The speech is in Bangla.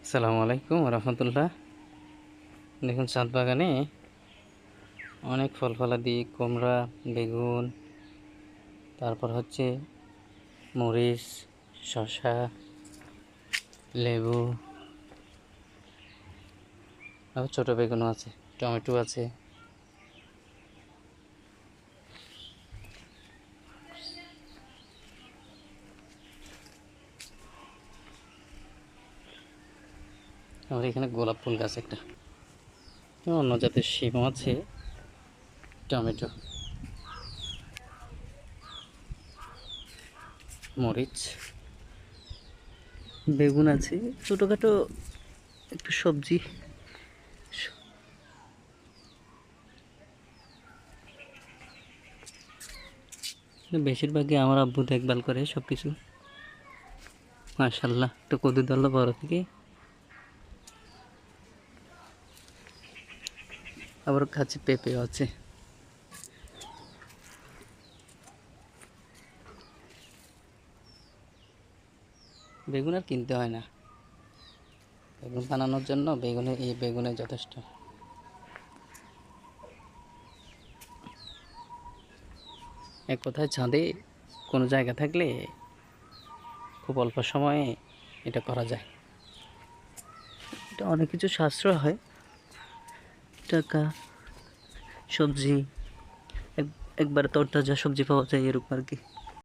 আসসালামু আলাইকুম রহমতুল্লাহ। দেখুন ছাদ বাগানে অনেক ফল ফলাদি, কুমড়া, বেগুন, তারপর হচ্ছে মরিচ, শসা, লেবু, আবার ছোটো বেগুনও আছে, টমেটো আছে। আমার এখানে গোলাপ ফুল গাছ একটা, অন্য জাতের শিমও আছে, টমেটো, মরিচ, বেগুন আছে, ছোটোখাটো একটু সবজি। বেশিরভাগই আমার আব্বু দেখভাল করে সব কিছু। মাশাল্লাহ, তো কদু ধরলো বড় থেকে। আবার কাছে পেঁপেও আছে। বেগুন আর কিনতে হয় না, বেগুন বানানোর জন্য বেগুনে যথেষ্ট। এক কথায় ছাদে কোনো জায়গা থাকলে খুব অল্প সময়ে এটা করা যায়। এটা অনেক কিছু সাশ্রয় হয়, টাকা, সবজি একবারে তরতাজা সবজি পাওয়া যায় এরকম আর কি।